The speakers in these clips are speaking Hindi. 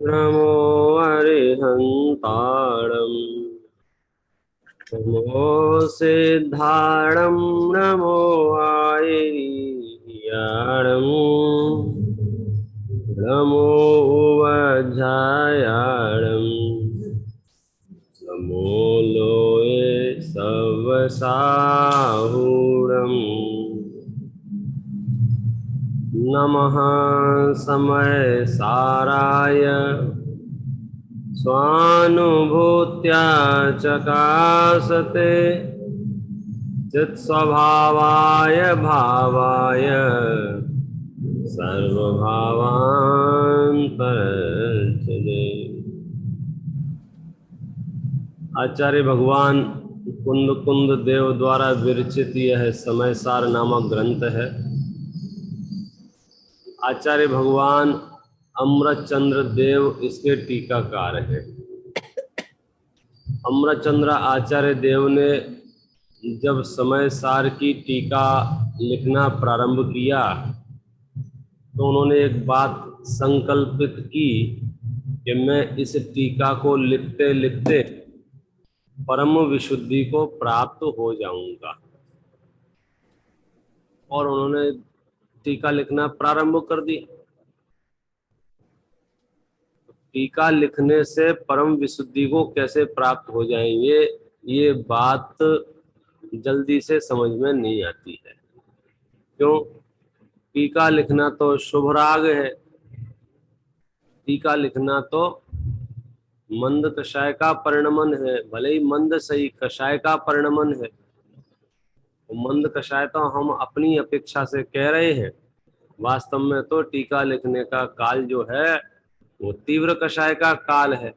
नमो अरिहन्ताणम् नमो सिद्धाणं नमो आयर्याणम् नमो वज्रायाणम् नमो लोये सवसाहूणम् नमः समय साराय स्वानुभूत्या चकासते चित्स्वभावाय भावाय सर्वभावान् प्रचले। आचार्य भगवान कुंद कुंद देव द्वारा विरचित यह समय सार नामक ग्रंथ है। आचार्य भगवान अमृतचंद्र देव इसके टीकाकार हैं। अमृतचंद्र आचार्य देव ने जब समय सार की टीका लिखना प्रारंभ किया तो उन्होंने एक बात संकल्पित की कि मैं इस टीका को लिखते लिखते परम विशुद्धि को प्राप्त हो जाऊंगा। और उन्होंने टीका लिखना प्रारंभ कर दिया। टीका लिखने से परम विशुद्धि को कैसे प्राप्त हो जाएंगे, ये बात जल्दी से समझ में नहीं आती है। क्यों? टीका लिखना तो शुभ राग है। टीका लिखना तो मंद कषाय का परिणमन है। भले ही मंद सही, कषाय का परिणमन है। मंद कषाय तो हम अपनी अपेक्षा से कह रहे हैं, वास्तव में तो टीका लिखने का काल जो है वो तीव्र कषाय का काल है।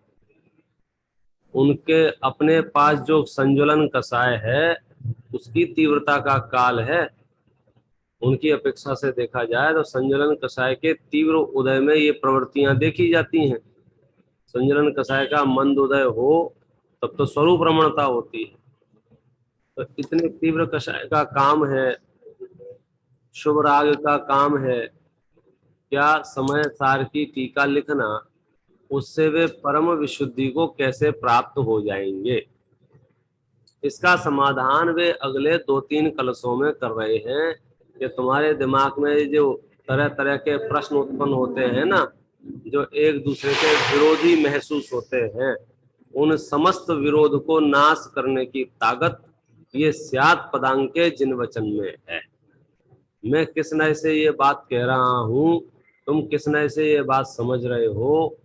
उनके अपने पास जो संजुलन कषाय है उसकी तीव्रता का काल है। उनकी अपेक्षा से देखा जाए तो संजुलन कषाय के तीव्र उदय में ये प्रवृत्तियां देखी जाती हैं। संजुलन कषाय का मंद उदय हो तब तो स्वरूप रमणता होती है। तो इतने तीव्र कषाय का काम है, शुभ राग का काम है, क्या समय सार की टीका लिखना, उससे वे परम विशुद्धि को कैसे प्राप्त हो जाएंगे, इसका समाधान वे अगले 2-3 कलशों में कर रहे हैं। कि तुम्हारे दिमाग में जो तरह तरह के प्रश्न उत्पन्न होते हैं ना, जो एक दूसरे के विरोधी महसूस होते हैं, उन समस्त विरोध को नाश करने की ताकत ये स्यात् पदांग के जिन वचन में है। मैं किस नए से ये बात कह रहा हूं, तुम किस नए से ये बात समझ रहे हो,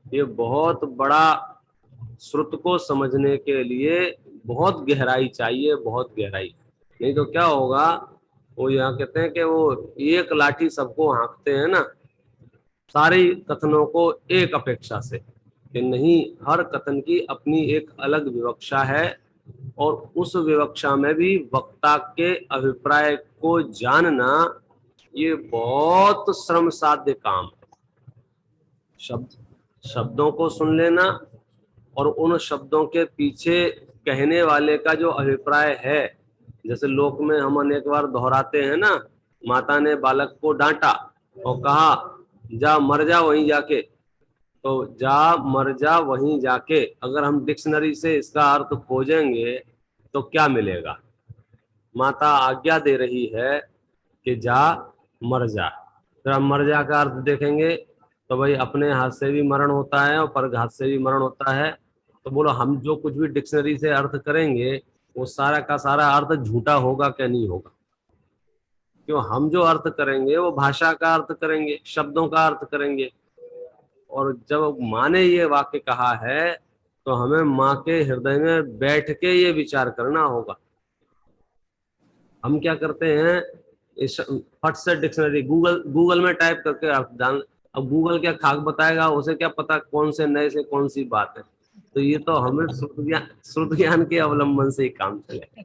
ये बहुत बड़ा श्रुत को समझने के लिए बहुत गहराई चाहिए, बहुत गहराई। नहीं तो क्या होगा, वो यहाँ कहते हैं कि वो एक लाठी सबको हाँकते हैं ना, सारे कथनों को एक अपेक्षा से, कि नहीं, हर कथन की अपनी एक अलग विवक्षा है और उस विवक्षा में भी वक्ता के अभिप्राय को जानना ये बहुत श्रम साध्य काम है। शब्दों को सुन लेना और उन शब्दों के पीछे कहने वाले का जो अभिप्राय है, जैसे लोक में हम अनेक बार दोहराते हैं ना, माता ने बालक को डांटा और कहा जा मर जा वहीं जाके। तो जा मर जा वहीं जाके अगर हम डिक्शनरी से इसका अर्थ खोजेंगे तो क्या मिलेगा? माता आज्ञा दे रही है कि जा मर जा। फिर हम मर जा का अर्थ देखेंगे तो भाई अपने हाथ से भी मरण होता है और पर हाथ से भी मरण होता है। तो बोलो, हम जो कुछ भी डिक्शनरी से अर्थ करेंगे वो सारा का सारा अर्थ झूठा होगा क्या? नहीं होगा। क्यों? हम जो अर्थ करेंगे वो भाषा का अर्थ करेंगे, शब्दों का अर्थ करेंगे। और जब माँ ने ये वाक्य कहा है तो हमें माँ के हृदय में बैठ के ये विचार करना होगा। हम क्या करते हैं, इस फट से डिक्शनरी गूगल में टाइप करके अर्थ डाल। अब गूगल क्या खाक बताएगा, उसे क्या पता कौन से नए से कौन सी बात है। तो ये तो हमें श्रुत ज्ञान के अवलंबन से ही काम चलेगा।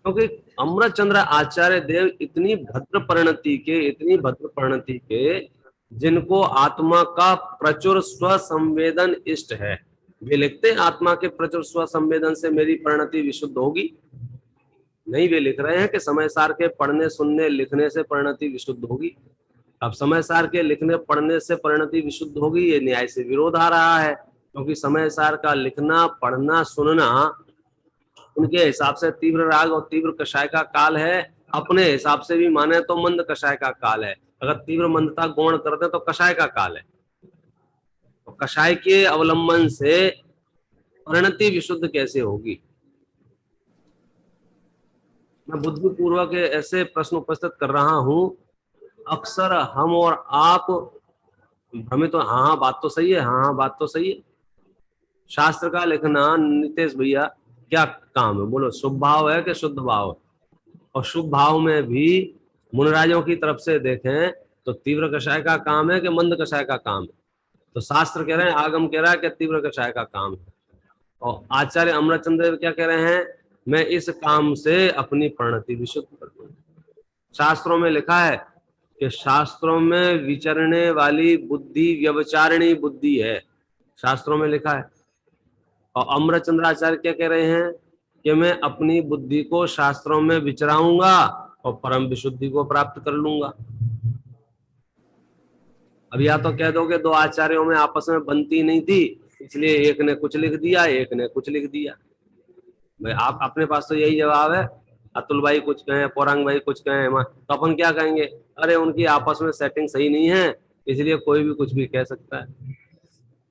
क्योंकि अमृतचंद्र आचार्य देव इतनी भद्र परिणति के जिनको आत्मा का प्रचुर स्वसंवेदन इष्ट है, वे लिखते हैं आत्मा के प्रचुर स्वसंवेदन से मेरी परिणति विशुद्ध होगी। नहीं, वे लिख रहे हैं कि समय सार के पढ़ने सुनने लिखने से परिणति विशुद्ध होगी। अब समय सार के लिखने पढ़ने से परिणति विशुद्ध होगी, ये न्याय से विरोध आ रहा है, क्योंकि समय सार का लिखना पढ़ना सुनना उनके हिसाब से तीव्र राग और तीव्र कषाय का काल है, अपने हिसाब से भी माने तो मंद कषाय का काल है। अगर तीव्र मंदता गौण कर दे तो कषाय का काल है। तो कषाय के अवलंबन से परिणति विशुद्ध कैसे होगी? मैं बुद्धिपूर्वक ऐसे प्रश्न उपस्थित कर रहा हूं, अक्सर हम और आप भ्रमित तो, हाँ बात तो सही है, हाँ बात तो सही है। शास्त्र का लिखना नितेश भैया क्या काम है बोलो? शुभ भाव है कि शुद्ध भाव है? और शुभ भाव में भी मुनिराजों की तरफ से देखें तो तीव्र कषाय का काम है कि मंद कषाय का काम है? तो शास्त्र कह रहे हैं, आगम कह रहा है कि तीव्र कषाय का काम है। और आचार्य अमरचंद्र देव क्या कह रहे हैं? मैं इस काम से अपनी परिणति विशुद्ध कर दूं। शास्त्रों में लिखा है कि शास्त्रों में विचरने वाली बुद्धि व्यभिचारिणी बुद्धि है, शास्त्रों में लिखा है। और अमरचंद्राचार्य क्या कह रहे हैं कि मैं अपनी बुद्धि को शास्त्रों में विचराऊंगा और परम विशुद्धि को प्राप्त कर लूंगा। अब या तो कह दोगे दो आचार्यों में आपस में बनती नहीं थी, इसलिए एक ने कुछ लिख दिया एक ने कुछ लिख दिया। भाई आप अपने पास तो यही जवाब है, अतुल भाई कुछ कहें, पौरांग भाई कुछ कहें, तो अपन क्या कहेंगे? अरे उनकी आपस में सेटिंग सही नहीं है, इसलिए कोई भी कुछ भी कह सकता है।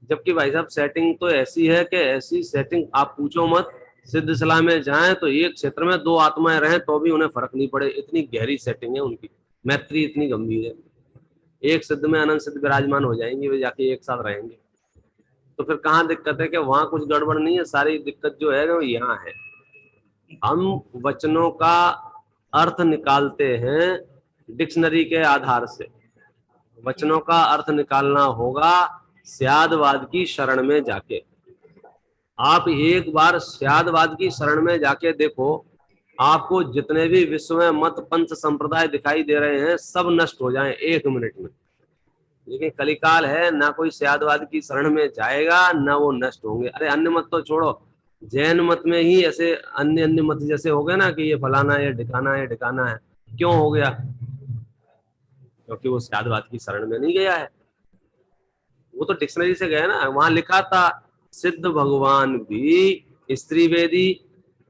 जबकि भाई साहब सेटिंग तो ऐसी है कि ऐसी सेटिंग आप पूछो मत। सिद्ध सलाह में जाएं तो एक क्षेत्र में दो आत्माएं रहें तो भी उन्हें फर्क नहीं पड़े, इतनी गहरी सेटिंग है उनकी, मैत्री इतनी गंभीर है। एक सिद्ध में अनंत सिद्ध विराजमान हो जाएंगे, वे जाके एक साथ रहेंगे। तो फिर कहाँ दिक्कत है? कि वहां कुछ गड़बड़ नहीं है, सारी दिक्कत जो है वो यहाँ है। हम वचनों का अर्थ निकालते हैं डिक्शनरी के आधार से, वचनों का अर्थ निकालना होगा स्यादवाद की शरण में जाके। आप एक बार स्यादवाद की शरण में जाके देखो, आपको जितने भी विश्व में मत पंथ संप्रदाय दिखाई दे रहे हैं सब नष्ट हो जाएं 1 मिनट में। लेकिन कलिकाल है, ना कोई स्यादवाद की शरण में जाएगा ना वो नष्ट होंगे। अरे अन्य मत तो छोड़ो, जैन मत में ही ऐसे अन्य अन्य मत जैसे हो गए ना कि ये फलाना है ढिकाना है ढिकाना है। क्यों हो गया? क्योंकि वो स्यादवाद की शरण में नहीं गया है, वो तो डिक्शनरी से गया ना। वहां लिखा था सिद्ध भगवान भी स्त्री वेदी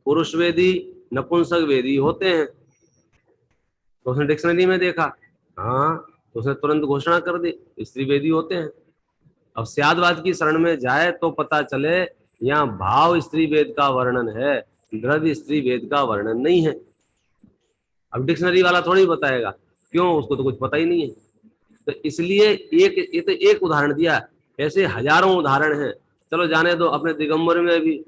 पुरुष वेदी नपुंसक वेदी होते हैं, तो उसने डिक्शनरी में देखा, हाँ तो उसने तुरंत घोषणा कर दी स्त्री वेदी होते हैं। अब स्यादवाद की शरण में जाए तो पता चले यहाँ भाव स्त्री वेद का वर्णन है, द्रव्य स्त्री वेद का वर्णन नहीं है। अब डिक्शनरी वाला थोड़ी बताएगा, क्यों? उसको तो कुछ पता ही नहीं है। तो इसलिए ये तो एक उदाहरण दिया, ऐसे हजारों उदाहरण हैं। चलो जाने दो, अपने दिगंबर में भी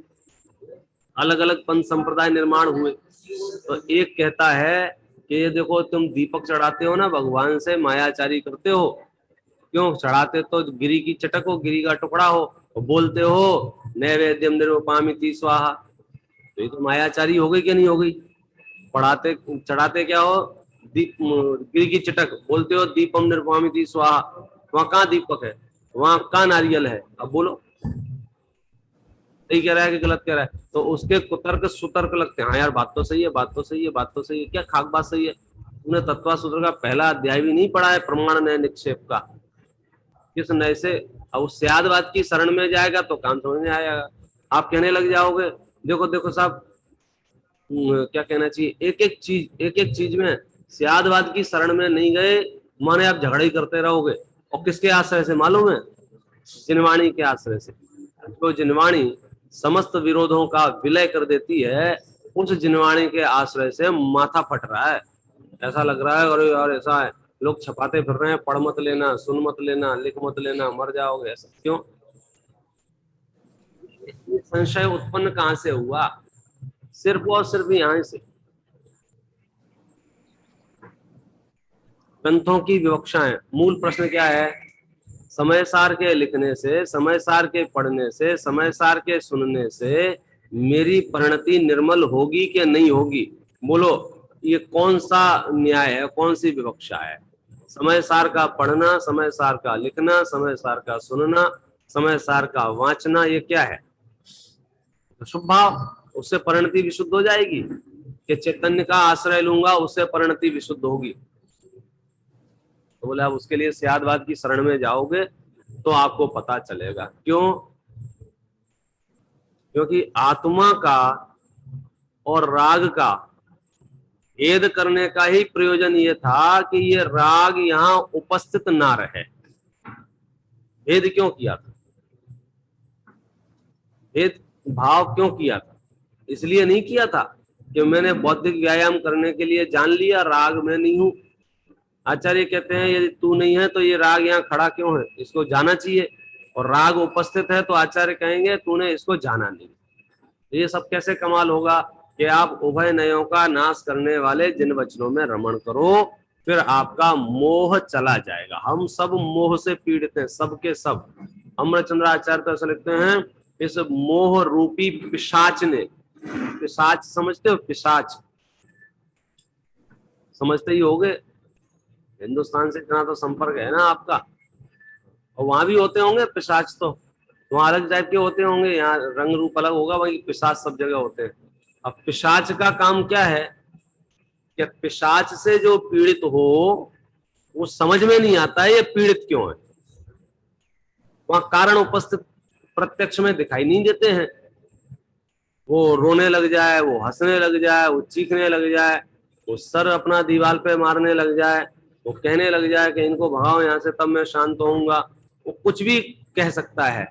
अलग अलग पंथ संप्रदाय निर्माण हुए। तो एक कहता है कि ये देखो तुम दीपक चढ़ाते हो ना भगवान से मायाचारी करते हो, क्यों चढ़ाते? तो गिरी की चटक हो, गिरी का टुकड़ा हो, और बोलते हो नैवेद्यम निरूपामिति स्वाहा, तो ये तो मायाचारी हो गई क्या नहीं हो गई? पढ़ाते चढ़ाते क्या हो? दीप गिरी की चटक, बोलते हो दीपम निरूपामिति स्वाहा, वहां कहाँ दीपक है? वहां कहाँ नारियल है? अब बोलो सही कह रहा है कि गलत कह रहा है? तो उसके कुतर्क सुतर्क लगते हैं, हाँ यार बात तो सही है बात तो सही है बात तो सही है। क्या खाक बात सही है? तूने तत्वा सूत्र का पहला अध्याय भी नहीं पढ़ा है, प्रमाण नय निक्षेप का? किस नए से? अब उस स्यादवाद की शरण में जाएगा तो काम समझ में आएगा। आप कहने लग जाओगे देखो देखो साहब, क्या कहना चाहिए, एक एक चीज में स्यादवाद की शरण में नहीं गए माने आप झगड़ा ही करते रहोगे। और किसके आश्रय से मालूम है? जिनवाणी के आश्रय से। जो जिनवाणी समस्त विरोधों का विलय कर देती है, उस जिनवाणी के आश्रय से माथा फट रहा है। ऐसा लग रहा है और यार ऐसा है, लोग छपाते फिर रहे हैं, पढ़ मत लेना सुन मत लेना लिख मत लेना मर जाओगे। ऐसा क्यों? ये संशय उत्पन्न कहां से हुआ? सिर्फ और सिर्फ यहां से ग्रंथों की विवक्षाएं। मूल प्रश्न क्या है? समय सार के लिखने से, समय सार के पढ़ने से, समय सार के सुनने से मेरी परिणति निर्मल होगी कि नहीं होगी? बोलो ये कौन सा न्याय है, कौन सी विवक्षा है? समय सार का पढ़ना, समय सार का लिखना, समय सार का सुनना, समय सार का वांचना, ये क्या है? तो शुभ भाव, उससे परिणति विशुद्ध हो जाएगी कि चैतन्य का आश्रय लूंगा उससे परिणति विशुद्ध होगी? तो बोले आप उसके लिए स्यादवाद की शरण में जाओगे तो आपको पता चलेगा। क्यों? क्योंकि आत्मा का और राग का भेद करने का ही प्रयोजन ये था कि ये राग यहां उपस्थित ना रहे। भेद क्यों किया था? भेद भाव क्यों किया था? इसलिए नहीं किया था कि मैंने बौद्धिक व्यायाम करने के लिए जान लिया राग में नहीं हूं। आचार्य कहते हैं यदि तू नहीं है तो ये राग यहाँ खड़ा क्यों है, इसको जाना चाहिए। और राग उपस्थित है तो आचार्य कहेंगे तूने इसको जाना नहीं। ये सब कैसे कमाल होगा कि आप उभय नयों का नाश करने वाले जिन वचनों में रमण करो, फिर आपका मोह चला जाएगा। हम सब मोह से पीड़ित हैं, सबके सब। अमरचंद्र आचार्य तो ऐसा लिखते हैं, इस मोह रूपी पिशाच ने, पिशाच समझते हो? पिशाच समझते ही होगे, हिंदुस्तान से इतना तो संपर्क है ना आपका। और वहां भी होते होंगे पिशाच, तो वहां अलग टाइप के होते होंगे, यहाँ रंग रूप अलग होगा, वही पिशाच सब जगह होते हैं। अब पिशाच का काम क्या है कि पिशाच से जो पीड़ित हो वो समझ में नहीं आता है ये पीड़ित क्यों है। वहां कारण उपस्थित प्रत्यक्ष में दिखाई नहीं देते हैं। वो रोने लग जाए, वो हंसने लग जाए, वो चीखने लग जाए, वो सर अपना दीवार पे मारने लग जाए, वो कहने लग जाए कि इनको भगाओ यहाँ से तब मैं शांत होऊंगा, वो कुछ भी कह सकता है।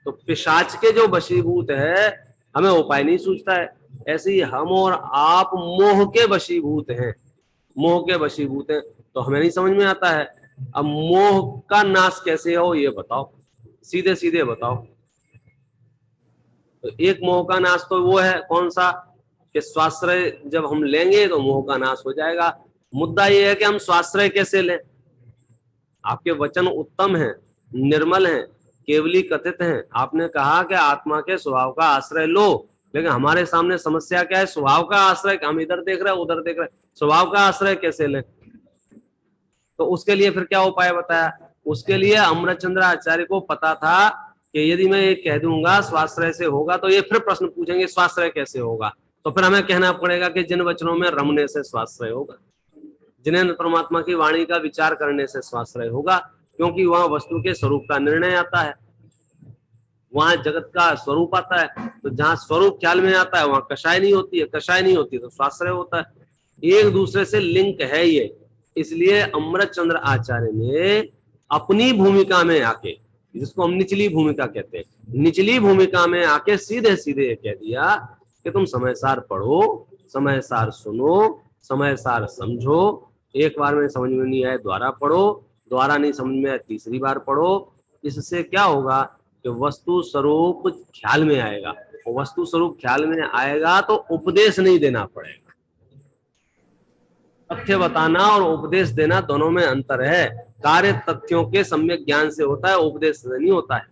तो पिशाच के जो वशीभूत है हमें उपाय नहीं सूझता है। ऐसे ही हम और आप मोह के वशीभूत हैं, मोह के वशीभूत हैं, तो हमें नहीं समझ में आता है। अब मोह का नाश कैसे हो ये बताओ, सीधे सीधे बताओ। तो एक मोह का नाश तो वो है कौन सा कि स्वाश्रय जब हम लेंगे तो मोह का नाश हो जाएगा। मुद्दा ये है कि हम स्वाश्रय कैसे लें। आपके वचन उत्तम हैं, निर्मल हैं, केवली कथित हैं। आपने कहा कि आत्मा के स्वभाव का आश्रय लो, लेकिन हमारे सामने समस्या क्या है? स्वभाव का आश्रय। हम इधर देख रहे हैं उधर देख रहे हैं, स्वभाव का आश्रय कैसे लें? तो उसके लिए फिर क्या उपाय बताया? उसके लिए अमृतचंद्र आचार्य को पता था कि यदि मैं ये कह दूंगा स्वाश्रय से होगा तो ये फिर प्रश्न पूछेंगे स्वाश्रय कैसे होगा। तो फिर हमें कहना पड़ेगा कि जिन वचनों में रमने से स्वाश्रय होगा, जिन्हें परमात्मा की वाणी का विचार करने से स्वाश्रय होगा, क्योंकि वहां वस्तु के स्वरूप का निर्णय आता है, वहां जगत का स्वरूप आता है। तो जहां स्वरूप ख्याल में आता है वहां कषाय नहीं होती है, कषाय नहीं होती तो स्वाश्रय होता है। एक दूसरे से लिंक है ये। इसलिए अमृतचंद्र आचार्य ने अपनी भूमिका में आके, जिसको हम निचली भूमिका कहते हैं, निचली भूमिका में आके सीधे सीधे कह दिया कि तुम समय सार पढ़ो, समय सार सुनो, समय सार समझो। एक बार में समझ में नहीं आए दोबारा पढ़ो, दोबारा नहीं समझ में आए तीसरी बार पढ़ो। इससे क्या होगा कि वस्तु स्वरूप ख्याल में आएगा। और वस्तु स्वरूप ख्याल में आएगा तो उपदेश नहीं देना पड़ेगा। तथ्य बताना और उपदेश देना दोनों में अंतर है। कार्य तथ्यों के सम्यक ज्ञान से होता है, उपदेश से नहीं होता है।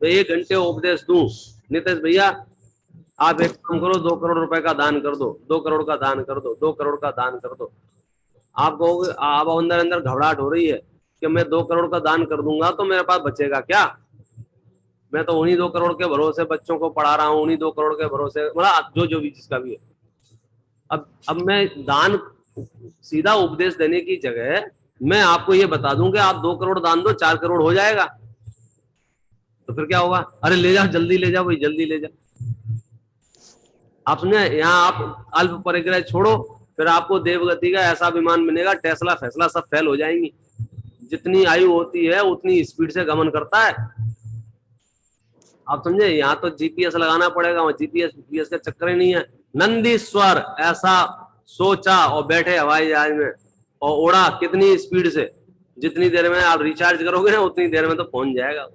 तो 1 घंटे उपदेश दूं, नितेश भैया आप एक काम करो, 2 करोड़ रुपए का दान कर दो, 2 करोड़ का दान कर दो, 2 करोड़ का दान कर दो। आप कहोगे, आप अंदर अंदर घबराहट हो रही है कि मैं 2 करोड़ का दान कर दूंगा तो मेरे पास बचेगा क्या? मैं तो उन्हीं 2 करोड़ के भरोसे बच्चों को पढ़ा रहा हूँ, उन्हीं 2 करोड़ के भरोसे, मतलब जो भी जिसका भी है। अब मैं दान, सीधा उपदेश देने की जगह मैं आपको ये बता दूं कि आप 2 करोड़ दान दो, 4 करोड़ हो जाएगा। तो फिर क्या होगा? अरे ले जाओ, जल्दी ले जाओ भाई, जल्दी ले जाओ। आप समझे? यहाँ आप अल्प परिग्रह छोड़ो, फिर आपको देवगति का ऐसा विमान मिलेगा, टेस्ला फैसला सब फेल हो जाएंगी। जितनी आयु होती है उतनी स्पीड से गमन करता है। आप समझे? यहाँ तो जीपीएस लगाना पड़ेगा, वहां जीपीएस का चक्कर ही नहीं है। नंदीश्वर ऐसा सोचा और बैठे हवाई जहाज में और उड़ा कितनी स्पीड से, जितनी देर में आप रिचार्ज करोगे ना उतनी देर में तो पहुंच जाएगा।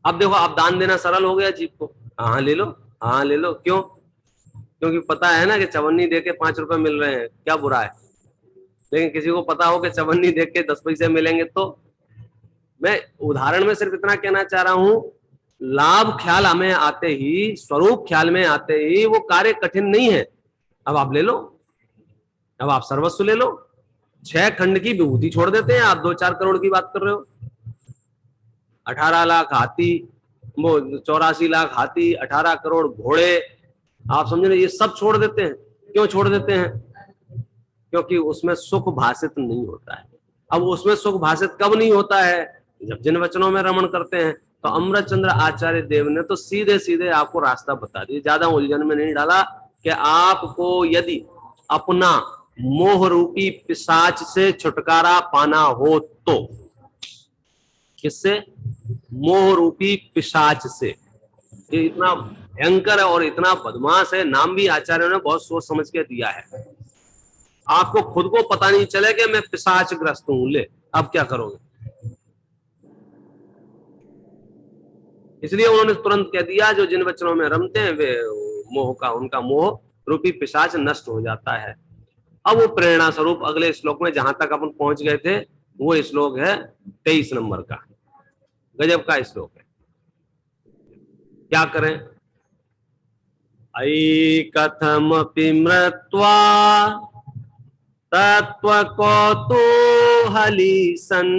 अब देखो, आप दान देना सरल हो गया जीप को, हाँ ले लो, हाँ ले लो। क्यों? क्योंकि पता है ना कि चवन्नी दे के 5 रुपए मिल रहे हैं, क्या बुरा है। लेकिन किसी को पता हो कि चवन्नी दे के 10 पैसे मिलेंगे तो। मैं उदाहरण में सिर्फ इतना कहना चाह रहा हूं, लाभ ख्याल हमें आते ही, स्वरूप ख्याल में आते ही वो कार्य कठिन नहीं है। अब आप ले लो, अब आप सर्वस्व ले लो। 6 खंड की विभूति छोड़ देते हैं, आप 2-4 करोड़ की बात कर रहे हो। 18 लाख हाथी, वो 84 लाख हाथी, 18 करोड़ घोड़े, आप समझे ना, ये सब छोड़ देते हैं। क्यों छोड़ देते हैं? क्योंकि उसमें सुख भाषित नहीं होता है। अब उसमें सुख भाषित कब नहीं होता है? जब जिन वचनों में रमण करते हैं। तो अमृतचंद्र आचार्य देव ने तो सीधे सीधे आपको रास्ता बता दिया, ज्यादा उलझन में नहीं डाला, कि आपको यदि अपना मोह रूपी पिशाच से छुटकारा पाना हो तो। किससे? मोह रूपी पिशाच से। ये इतना भयंकर है और इतना बदमाश है, नाम भी आचार्यों ने बहुत सोच समझ के दिया है। आपको खुद को पता नहीं चले कि मैं पिशाच ग्रस्त हूं, ले अब क्या करोगे? इसलिए उन्होंने तुरंत कह दिया, जो जिन वचनों में रमते हैं वे मोह का, उनका मोह रूपी पिशाच नष्ट हो जाता है। अब वो प्रेरणा स्वरूप अगले श्लोक में जहां तक अपन पहुंच गए थे, वो श्लोक है 23 नंबर का। गजब का श्लोक है। क्या करें? अयि कथमपि मृत्वा तत्त्वकौतूहली सन्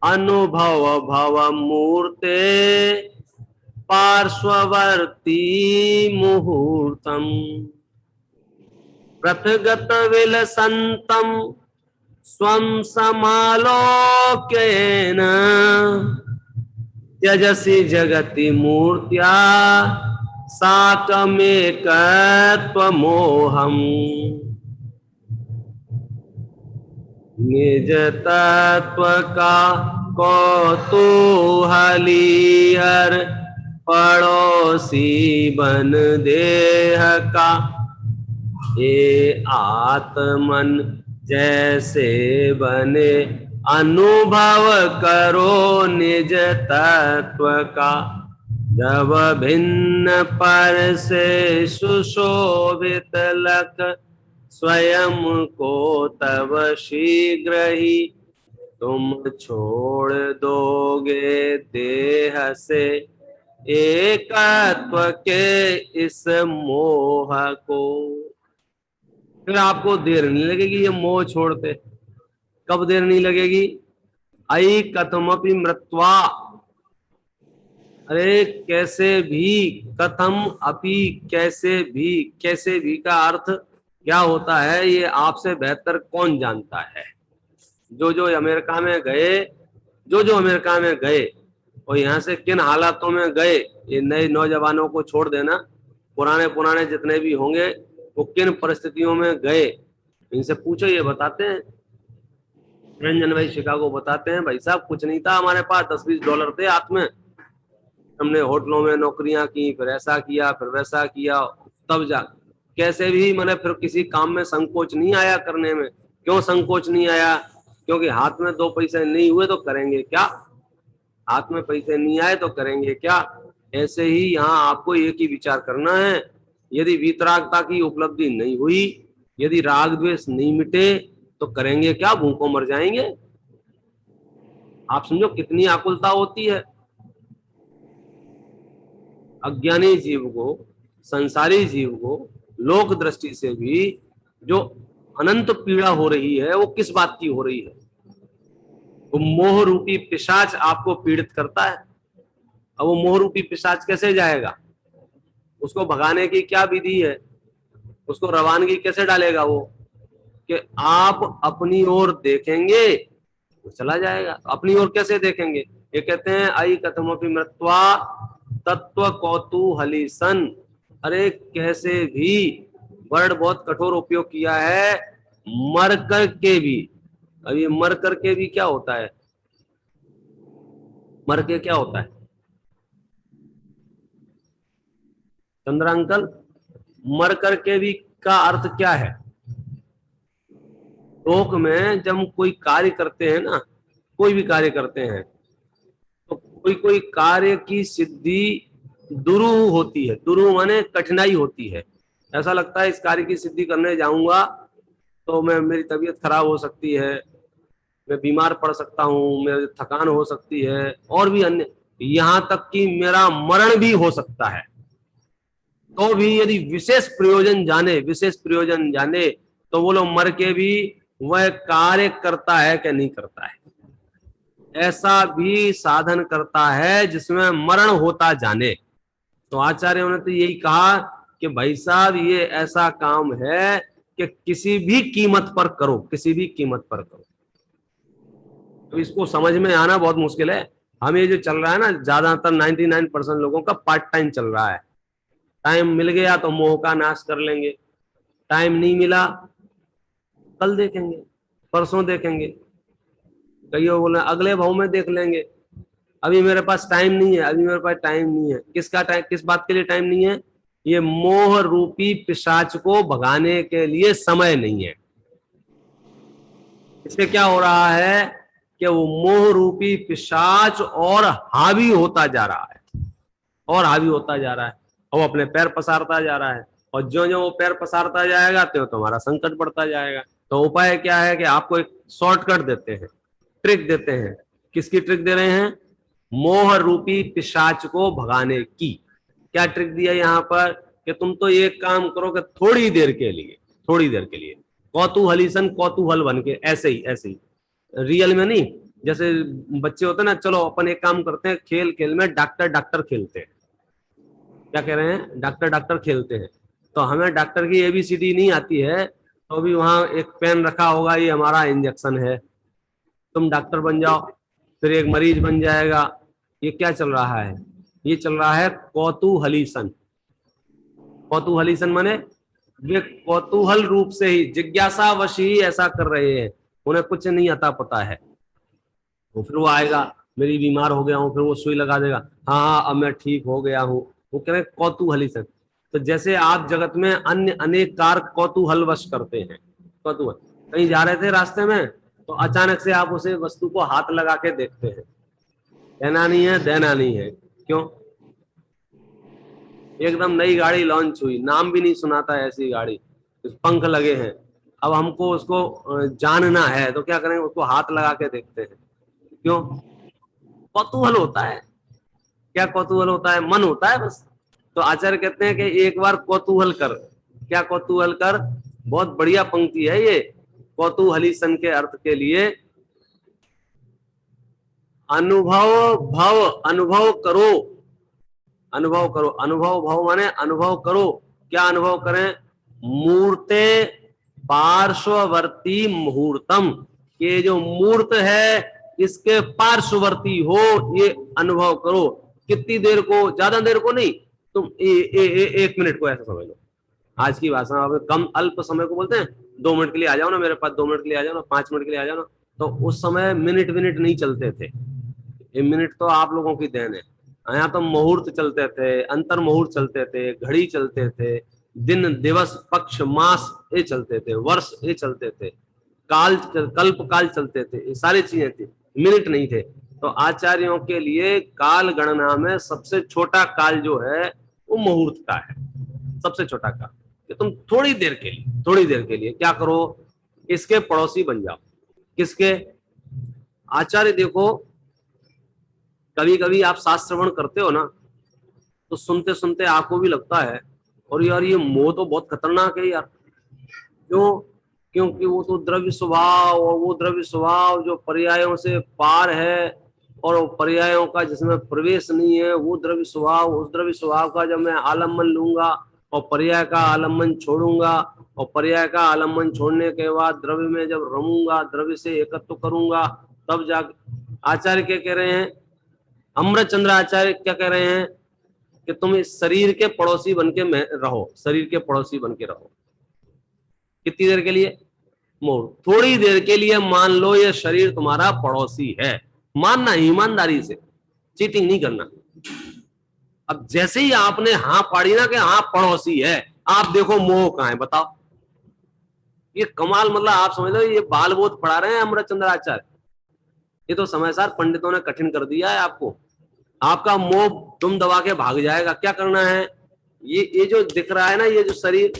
अनुभव भव मूर्ते पार्श्ववर्ती मुहूर्तम पृथगत विलसन्तं स्वं समालोक्येन त्यजसि जगति मूर्त्या साकमेकत्वमोहम् निज तत्व का कौतूहली हर पड़ोसी बन देह का ये आत्मन जैसे बने अनुभव करो निज तत्व का जब भिन्न पर से सुशोभित लक स्वयं को तब शीघ्र ही तुम छोड़ दोगे देह से एकत्व के इस मोह को। फिर आपको देर नहीं लगेगी ये मोह छोड़ते। कब देर नहीं लगेगी? अयि कथमपि मृत्वा, अरे कैसे भी, कथम अपि कैसे भी, कैसे भी का अर्थ क्या होता है ये आपसे बेहतर कौन जानता है। जो अमेरिका में गए, जो अमेरिका में गए और यहाँ से किन हालातों में गए, ये नए नौजवानों को छोड़ देना, पुराने जितने भी होंगे वो किन परिस्थितियों में गए, इनसे पूछो, ये बताते हैं। रंजन भाई शिकागो बताते हैं, भाई साहब कुछ नहीं था हमारे पास, 10-20 डॉलर थे हाथ में, हमने होटलों में नौकरियां की, फिर ऐसा किया फिर वैसा किया, तब जा कैसे भी मैंने फिर किसी काम में संकोच नहीं आया करने में। क्यों संकोच नहीं आया? क्योंकि हाथ में 2 पैसे नहीं हुए तो करेंगे क्या, हाथ में पैसे नहीं आए तो करेंगे क्या। ऐसे ही यहाँ आपको एक ही विचार करना है, यदि वीतरागता की उपलब्धि नहीं हुई, यदि राग द्वेष नहीं मिटे तो करेंगे क्या, भूखों मर जाएंगे। आप समझो कितनी आकुलता होती है। अज्ञानी जीव को, संसारी जीव को लोक दृष्टि से भी जो अनंत पीड़ा हो रही है वो किस बात की हो रही है? वो मोह रूपी पिशाच आपको पीड़ित करता है। अब वो मोह रूपी पिशाच कैसे जाएगा? उसको भगाने की क्या विधि है? उसको रवानगी कैसे डालेगा वो? कि आप अपनी ओर देखेंगे तो चला जाएगा। अपनी ओर कैसे देखेंगे? ये कहते हैं अयि कथमपि मृत्वा तत्व कौतूहली सन। अरे कैसे भी, वर्ड बहुत कठोर उपयोग किया है, मर कर के भी। अब ये मर कर के भी क्या होता है? मर के क्या होता है चंद्रा अंकल? मर कर के भी का अर्थ क्या है? लोक में जब कोई कार्य करते हैं ना, कोई भी कार्य करते हैं तो कोई कार्य की सिद्धि दुरूह होती है। दुरूह माने कठिनाई होती है। ऐसा लगता है इस कार्य की सिद्धि करने जाऊंगा तो मेरी तबीयत खराब हो सकती है, मैं बीमार पड़ सकता हूँ, मेरी थकान हो सकती है, और भी अन्य, यहाँ तक कि मेरा मरण भी हो सकता है। तो भी यदि विशेष प्रयोजन जाने तो वो लोग मर के भी वह कार्य करता है कि नहीं करता है। ऐसा भी साधन करता है जिसमें मरण होता जाने। तो आचार्यों ने तो यही कहा कि भाई साहब ये ऐसा काम है कि किसी भी कीमत पर करो, किसी भी कीमत पर करो। तो इसको समझ में आना बहुत मुश्किल है। हम ये जो चल रहा है ना, ज्यादातर 99% लोगों का पार्ट टाइम चल रहा है। टाइम मिल गया तो मोह का नाश कर लेंगे, टाइम नहीं मिला कल देखेंगे, परसों देखेंगे, कई लोग बोले अगले भाव में देख लेंगे, अभी मेरे पास टाइम नहीं है, अभी मेरे पास टाइम नहीं है। किसका टाइम, किस बात के लिए टाइम नहीं है? ये मोह रूपी पिशाच को भगाने के लिए समय नहीं है। इससे क्या हो रहा है कि वो मोह रूपी पिशाच और हावी होता जा रहा है, और हावी होता जा रहा है, और वो अपने पैर पसारता जा रहा है, और जो जो वो पैर पसारता जाएगा तो तुम्हारा संकट बढ़ता जाएगा। तो उपाय क्या है कि आपको एक शॉर्टकट देते हैं, ट्रिक देते हैं। किसकी ट्रिक दे रहे हैं? मोह रूपी पिशाच को भगाने की। क्या ट्रिक दिया यहाँ पर कि तुम तो एक काम करो कि थोड़ी देर के लिए, थोड़ी देर के लिए कौतूहलीसन कौतूहल बन के, ऐसे ही ऐसे ही, रियल में नहीं। जैसे बच्चे होते हैं ना, चलो अपन एक काम करते हैं, खेल खेल में डॉक्टर डॉक्टर खेलते हैं। क्या कह रहे हैं? डॉक्टर डॉक्टर खेलते हैं। तो हमें डॉक्टर की एबीसीडी नहीं आती है, तो भी वहां एक पेन रखा होगा, ये हमारा इंजेक्शन है, तुम डॉक्टर बन जाओ, फिर एक मरीज बन जाएगा। ये क्या चल रहा है? ये चल रहा है कौतूहलीसन। कौतूहलीसन माने वे कौतूहल रूप से ही, जिज्ञासावश ही ऐसा कर रहे हैं, उन्हें कुछ नहीं आता पता है। तो फिर वो आएगा, मेरी बीमार हो गया हूँ, फिर वो सुई लगा देगा, हाँ हाँ अब मैं ठीक हो गया हूँ। वो कह रहे कौतूहलीसन। तो जैसे आप जगत में अन्य अनेक कार्य कौतूहलवश करते हैं, कौतूहल, कहीं जा रहे थे रास्ते में तो अचानक से आप उसे वस्तु को हाथ लगा के देखते हैं, देना नहीं है, देना नहीं है, क्यों? एकदम नई गाड़ी लॉन्च हुई, नाम भी नहीं सुनाता है ऐसी गाड़ी, पंख लगे हैं, अब हमको उसको जानना है, तो क्या करेंगे? उसको हाथ लगा के देखते हैं, क्यों? कौतूहल होता है। क्या कौतूहल होता है? मन होता है बस। तो आचार्य कहते हैं कि एक बार कौतूहल कर। क्या कौतूहल कर? बहुत बढ़िया पंक्ति है ये कौतूहली सन के अर्थ के लिए। अनुभव भव, अनुभव करो, अनुभव करो, अनुभव भव माने अनुभव करो। क्या अनुभव करें? मूर्ते पार्श्ववर्ती मुहूर्तम, ये जो मूर्त है इसके पार्श्ववर्ती हो, ये अनुभव करो। कितनी देर को? ज्यादा देर को नहीं, तुम एक मिनट को ऐसा समझ लो। आज की भाषा में कम अल्प समय को बोलते हैं, 2 मिनट के लिए आ जाओ ना मेरे पास, 2 मिनट के लिए आ जाओ ना, 5 मिनट के लिए आ जाओ ना। तो उस समय मिनट मिनट नहीं चलते थे, ये मिनट तो आप लोगों की देन है। यहाँ तो मुहूर्त चलते थे, अंतर मुहूर्त चलते थे, घड़ी चलते थे, दिन दिवस पक्ष मास ये चलते थे, वर्ष ये चलते थे, काल कल्प काल चलते थे, ये सारी चीजें थी, मिनट नहीं थे। तो आचार्यों के लिए काल गणना में सबसे छोटा काल जो है वो मुहूर्त का है, सबसे छोटा काल। कि तुम थोड़ी देर के लिए, थोड़ी देर के लिए क्या करो? इसके पड़ोसी बन जाओ। किसके? आचार्य देखो, कभी कभी आप शास्त्र श्रवण करते हो ना, तो सुनते सुनते आपको भी लगता है और यार ये मोह तो बहुत खतरनाक है यार। क्यों? क्योंकि वो तो द्रव्य स्वभाव, और वो द्रव्य स्वभाव जो पर्यायों से पार है, और पर्यायों का जिसमें प्रवेश नहीं है, वो द्रव्य स्वभाव, उस द्रव्य स्वभाव का जब मैं आलम्बन लूंगा और पर्याय का आलम्बन छोड़ूंगा, और पर्याय का आलम्बन छोड़ने के बाद द्रव्य में जब रमूंगा, द्रव्य से एकत्व करूंगा, तब जा। आचार्य क्या कह रहे हैं? अमृतचंद्र आचार्य क्या कह रहे हैं कि तुम इस शरीर के पड़ोसी बन के रहो, शरीर के पड़ोसी बन के रहो। कितनी देर के लिए? मोर थोड़ी देर के लिए मान लो ये शरीर तुम्हारा पड़ोसी है, मानना ईमानदारी से, चीटिंग नहीं करना। अब जैसे ही आपने हाँ पाड़ी ना कि हाँ पड़ोसी है, आप देखो मोह कहां है, बताओ। ये कमाल, मतलब आप समझ लो ये बाल बोध पढ़ा रहे हैं अमृतचंद्र आचार्य। ये तो समय सार पंडितों ने कठिन कर दिया है आपको। आपका मोह तुम दबा के भाग जाएगा। क्या करना है? ये जो दिख रहा है ना, ये जो शरीर,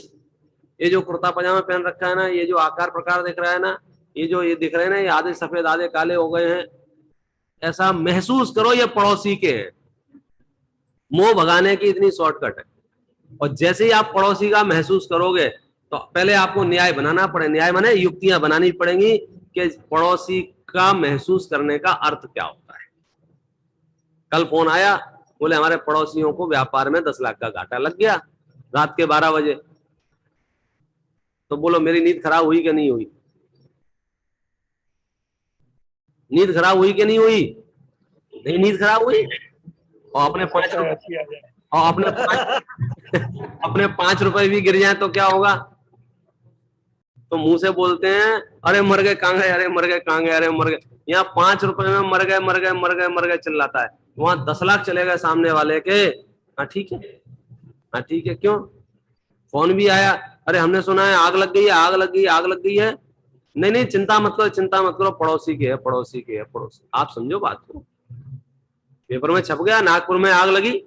ये जो कुर्ता पजामा पहन रखा है ना, ये जो आकार प्रकार दिख रहा है ना, ये जो ये दिख रहे हैं ना, ये आधे सफेद आधे काले हो गए हैं, ऐसा महसूस करो ये पड़ोसी के हैं। मोह भगाने की इतनी शॉर्टकट है। और जैसे ही आप पड़ोसी का महसूस करोगे तो पहले आपको न्याय बनाना पड़े, न्याय माने युक्तियां बनानी पड़ेंगी कि पड़ोसी का महसूस करने का अर्थ क्या होता है। कल फोन आया, बोले हमारे पड़ोसियों को व्यापार में 10 लाख का घाटा लग गया रात के 12 बजे। तो बोलो मेरी नींद खराब हुई कि नहीं हुई? नींद खराब हुई कि नहीं हुई? नहीं, नींद खराब हुई। और अपने 5 रुपए, और अपने 5 अपने 5 रुपए भी गिर जाए तो क्या होगा? तो मुंह से बोलते हैं अरे मर गए कहाँ गए, अरे मर गए कहाँ गए, अरे मर गए। यहाँ 5 रुपए में मर गए मर गए मर गए मर गए चिल्लाता है, वहां 10 लाख चले गए सामने वाले के। हाँ ठीक है, हाँ ठीक है, क्यों? फोन भी आया, अरे हमने सुना है आग लग गई है, आग लग गई, आग लग गई है। नहीं नहीं, चिंता मत करो, चिंता मत करो, पड़ोसी की है, पड़ोसी की है, पड़ोसी। आप समझो बात को, पेपर में छप गया नागपुर में आग लगी,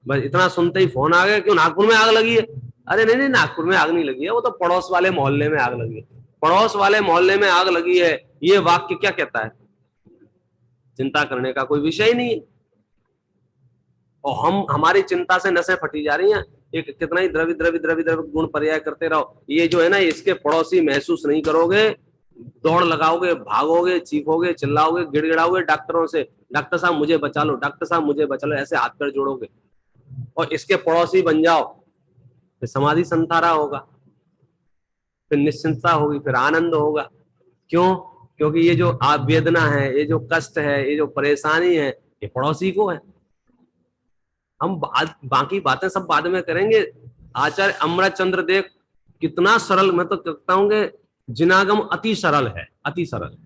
बस इतना सुनते ही फोन आ गया, क्यों नागपुर में आग लगी है? अरे नहीं नहीं, नागपुर में आग नहीं लगी है, वो तो पड़ोस वाले मोहल्ले में आग लगी है। पड़ोस वाले मोहल्ले में आग लगी है, ये वाक्य क्या कहता है? चिंता करने का कोई विषय ही नहीं है। और हम, हमारी चिंता से नसें फटी जा रही हैं। एक कितना ही द्रव्य द्रव्य द्रव्य द्रव्य गुण पर्याय करते रहो, ये जो है ना, इसके पड़ोसी महसूस नहीं करोगे, दौड़ लगाओगे, भागोगे, चीखोगे, चिल्लाओगे, गिड़गिड़ाओगे डॉक्टरों से, डॉक्टर साहब मुझे बचा लो, डॉक्टर साहब मुझे बचा लो, ऐसे हाथ पैर जोड़ोगे और इसके पड़ोसी बन जाओ, फिर समाधि संतारा होगा, फिर निश्चिंतता होगी, फिर आनंद होगा। क्यों? क्योंकि ये जो वेदना है, ये जो कष्ट है, ये जो परेशानी है, ये पड़ोसी को है। हम बाकी बातें सब बाद में करेंगे। आचार्य अमृत चंद्र देव कितना सरल, मैं तो कहता हूं कि जिनागम अति सरल है, अति सरल।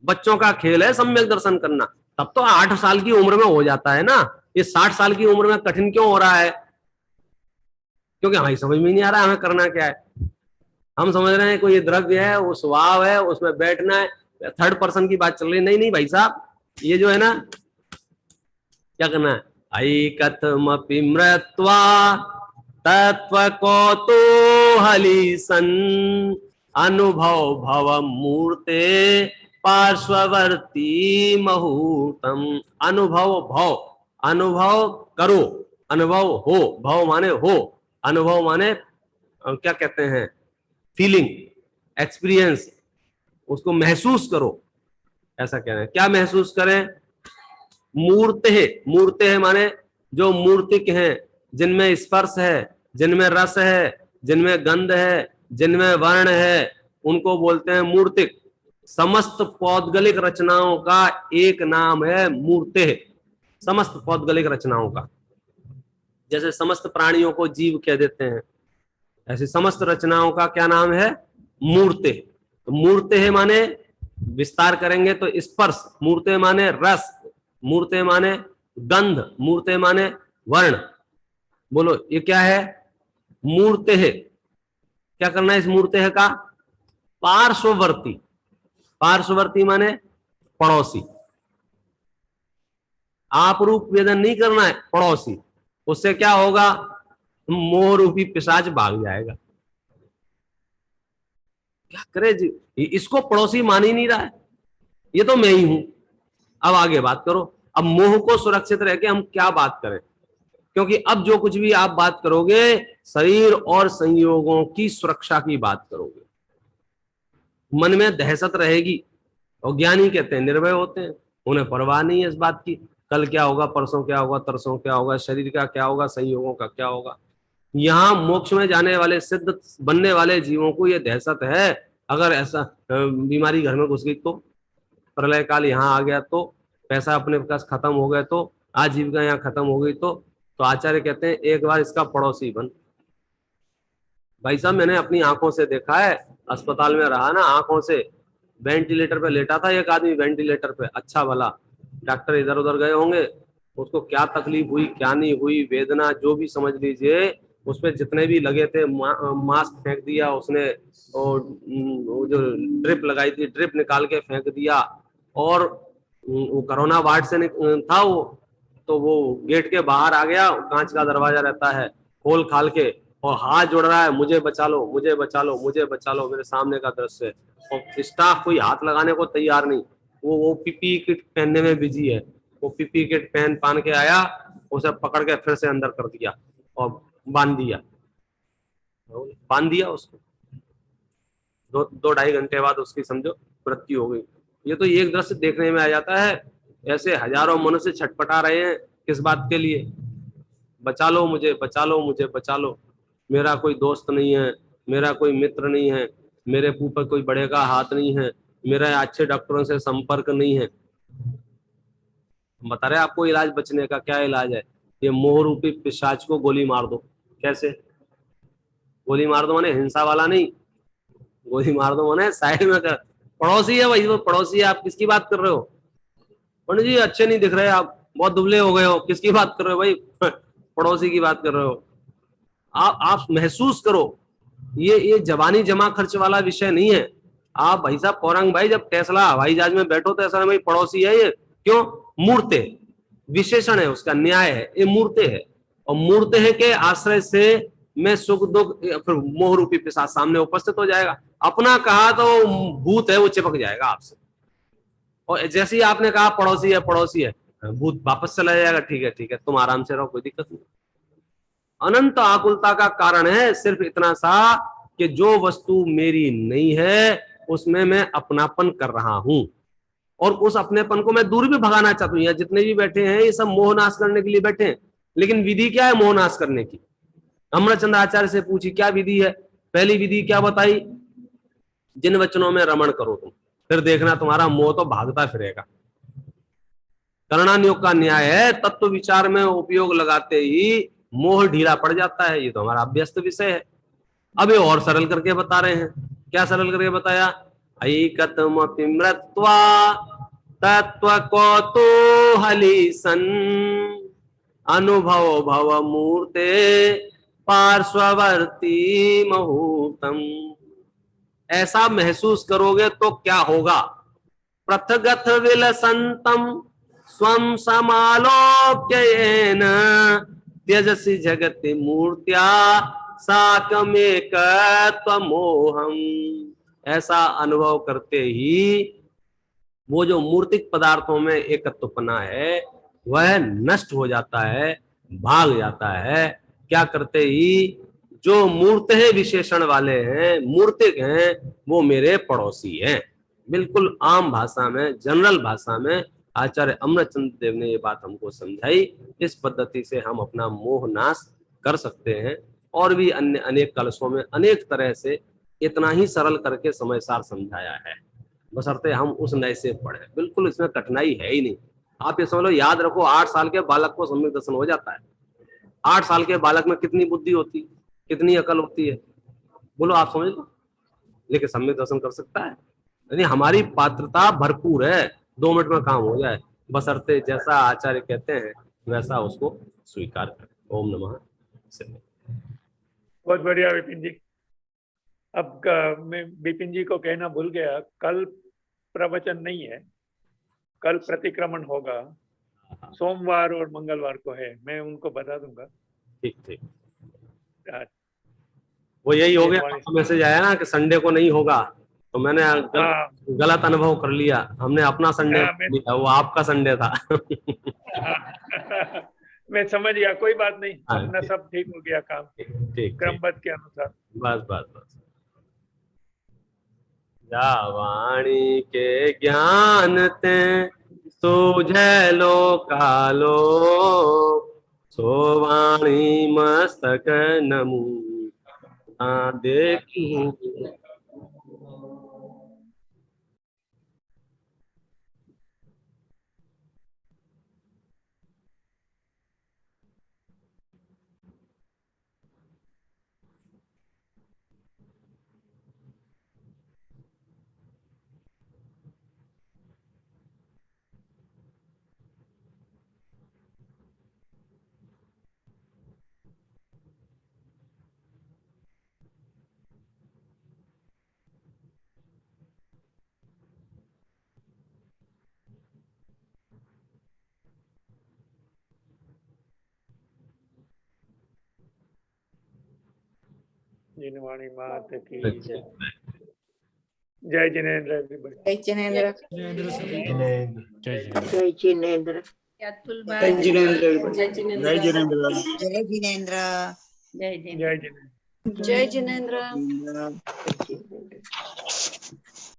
बच्चों का खेल है सम्यक दर्शन करना, तब तो 8 साल की उम्र में हो जाता है ना। ये 60 साल की उम्र में कठिन क्यों हो रहा है? क्योंकि हमें समझ में नहीं आ रहा है हमें करना क्या है। हम समझ रहे हैं कोई द्रव्य है, वो स्वभाव है, उसमें बैठना है, थर्ड पर्सन की बात चल रही है। नहीं नहीं भाई साहब, ये जो है ना, क्या करना है? ऐकथमपि मृत्वा तत्व कौतूहली सन् अनुभव भव मूर्ते पार्श्ववर्ती मुहूर्तम। अनुभव भव, अनुभव करो, अनुभव हो, भव माने हो, अनुभव माने क्या कहते हैं, फीलिंग, एक्सपीरियंस, उसको महसूस करो। ऐसा कह रहे हैं, क्या महसूस करें? मूर्त है, मूर्त है माने जो मूर्तिक हैं, जिनमें स्पर्श है, जिनमें रस है, जिनमें गंध है, जिनमें वर्ण है, उनको बोलते हैं मूर्तिक। समस्त पौद्गलिक रचनाओं का एक नाम है मूर्ते। समस्त पौद्गलिक रचनाओं का, जैसे समस्त प्राणियों को जीव कह देते हैं, ऐसे समस्त रचनाओं का क्या नाम है? मूर्ते। तो मूर्ते है माने विस्तार करेंगे तो स्पर्श, मूर्ते माने रस, मूर्ते माने गंध, मूर्ते माने वर्ण। बोलो ये क्या है? मूर्ते है। क्या करना है इस मूर्ते है का? पार्श्ववर्ती। पार्श्ववर्ती माने पड़ोसी। आप रूप वेदन नहीं करना है, पड़ोसी। उससे क्या होगा? मोह रूपी पिशाच भाग जाएगा। क्या करे जी, इसको पड़ोसी मान ही नहीं रहा है, ये तो मैं ही हूं। अब आगे बात करो, अब मोह को सुरक्षित रह के हम क्या बात करें? क्योंकि अब जो कुछ भी आप बात करोगे, शरीर और संयोगों की सुरक्षा की बात करोगे, मन में दहशत रहेगी। और ज्ञानी कहते हैं निर्भय होते हैं, उन्हें परवाह नहीं है इस बात की, कल क्या होगा, परसों क्या होगा, तरसों क्या होगा, शरीर का क्या होगा, संयोगों का क्या होगा। यहाँ मोक्ष में जाने वाले, सिद्ध बनने वाले जीवों को यह दहशत है, अगर ऐसा बीमारी घर में घुस गई तो, प्रलय काल यहाँ आ गया तो, पैसा अपने पास खत्म हो गया तो, आजीविका यहाँ खत्म हो गई तो आचार्य कहते हैं एक बार इसका पड़ोसी बन। भाई साहब मैंने अपनी आंखों से देखा है, अस्पताल में रहा ना, आंखों से, वेंटिलेटर पे लेटा था एक आदमी, वेंटिलेटर पे, अच्छा भला डॉक्टर इधर उधर गए होंगे, उसको क्या तकलीफ हुई क्या नहीं हुई, वेदना जो भी समझ लीजिए, उसमें जितने भी लगे थे मास्क फेंक दिया उसने, और वो जो ड्रिप लगाई थी ड्रिप निकाल के फेंक दिया। और वो कोरोना वार्ड से था वो, तो वो गेट के बाहर आ गया, कांच का दरवाजा रहता है, खोल खाल के, और हाथ जोड़ रहा है, मुझे बचा लो, मुझे बचा लो, मुझे बचा लो। मेरे सामने का दृश्य है, और स्टाफ कोई हाथ लगाने को तैयार नहीं, वो पीपी किट पहनने में बिजी है। वो पीपी किट पहन के आया, उसे पकड़ के फिर से अंदर कर दिया और बांध दिया, उसको। 2-2.5 घंटे बाद उसकी समझो मृत्यु हो गई। ये तो एक दृश्य देखने में आ जाता है, ऐसे हजारों मनुष्य छटपटा रहे हैं किस बात के लिए? बचा लो मुझे, बचा लो मुझे, बचा लो। मेरा कोई दोस्त नहीं है, मेरा कोई मित्र नहीं है, मेरे मुंह पर कोई बड़े का हाथ नहीं है, मेरा अच्छे डॉक्टरों से संपर्क नहीं है। बता रहे आपको इलाज बचने का क्या इलाज है? ये मोह रूपी पिशाच को गोली मार दो। कैसे गोली मार दो? माने हिंसा वाला नहीं, गोली मार दो माने साइड में कर। पड़ोसी है भाई, वो पड़ोसी है, आप किसकी बात कर रहे हो? पंडित जी अच्छे नहीं दिख रहे, आप बहुत दुबले हो गए हो, किसकी बात कर रहे हो भाई? पड़ोसी की बात कर रहे हो। आप महसूस करो, ये जवानी जमा खर्च वाला विषय नहीं है। आप भाई साहब पौरंग भाई, जब टेस्ला हवाई जहाज में बैठो तो ऐसा भाई पड़ोसी है ये, क्यों? मूर्ते विशेषण है उसका, न्याय है, ये मूर्ते है। और मूर्ते है के आश्रय से मैं सुख दुख, फिर मोह रूपी पिशाच सामने उपस्थित हो जाएगा। अपना कहा तो भूत है, वो चिपक जाएगा आपसे। और जैसे ही आपने कहा पड़ोसी है, भूत वापस चला जाएगा। ठीक है तुम आराम से रहो, कोई दिक्कत नहीं। अनंत आकुलता का कारण है सिर्फ इतना सा कि जो वस्तु मेरी नहीं है उसमें मैं अपनापन कर रहा हूं, और उस अपनेपन को मैं दूर भी भगाना चाहता हूं। जितने भी बैठे हैं ये सब मोहनाश करने के लिए बैठे हैं, लेकिन विधि क्या है मोहनाश करने की? अमृतचंद्र आचार्य से पूछी क्या विधि है? पहली विधि क्या बताई? जिन वचनों में रमण करो तुम, फिर देखना तुम्हारा मोह तो भागता फिरेगा। करणानियोग का न्याय है, तत्व विचार में उपयोग लगाते ही मोह ढीला पड़ जाता है। ये तो हमारा अभ्यस्त विषय है। अब ये और सरल करके बता रहे हैं। क्या सरल करके बताया? ऐकतमपि मृत्वा तत्व कौतूहली सन अनुभव भव मूर्ते पार्श्ववर्ती मुहूर्तम। ऐसा महसूस करोगे तो क्या होगा? पृथगथ विलसंतम स्वम समालोक्येन त्यजसि जगति मूर्त्या साकमेकत्वमोहम्। ऐसा अनुभव करते ही वो जो मूर्तिक पदार्थों में एकत्वपना है वह नष्ट हो जाता है, भाग जाता है। क्या करते ही जो मूर्त है विशेषण वाले हैं, मूर्तिक हैं, वो मेरे पड़ोसी हैं। बिल्कुल आम भाषा में, जनरल भाषा में आचार्य अमृतचंद्र देव ने ये बात हमको समझाई। इस पद्धति से हम अपना मोह नाश कर सकते हैं। और भी अन्य अनेक कलशों में अनेक तरह से इतना ही सरल करके समय सार समझाया है, बशर्ते हम उस नए से पढ़े। बिल्कुल इसमें कठिनाई है ही नहीं। आप ये समझ लो, याद रखो, 8 साल के बालक को सम्यक दर्शन हो जाता है। 8 साल के बालक में कितनी बुद्धि होती, कितनी अकल होती है, बोलो आप समझ लो। लेकिन सम्यक दर्शन कर सकता है, यानी हमारी पात्रता भरपूर है, 2 मिनट में काम हो जाए, बशर्ते जैसा आचार्य कहते हैं वैसा उसको स्वीकार करें। ओम नमः शिवाय। बहुत बढ़िया विपिन जी। अब मैं विपिन जी को कहना भूल गया, कल प्रवचन नहीं है, कल प्रतिक्रमण होगा, सोमवार और मंगलवार को है, मैं उनको बता दूंगा। ठीक वो यही हो गया, मैसेज आया ना कि संडे को नहीं होगा, तो मैंने गलत अनुभव कर लिया। हमने अपना संडे लिया, वो आपका संडे था। मैं समझ गया, कोई बात नहीं, अपना सब ठीक हो गया काम क्रमबद्ध के अनुसार। बस वाणी के ज्ञान ते सूझे लोकालो सो वाणी मस्तक नमू देखी। जिनवाणी मात की जय जिनेन्द्र एवरीबॉडी। जय जिनेन्द्र। जय जिनेन्द्र। जय जिनेन्द्र। जय जिनेन्द्र। जय जिनेन्द्र। जय जिनेन्द्र। जय जिनेन्द्र। जय जिनेन्द्र।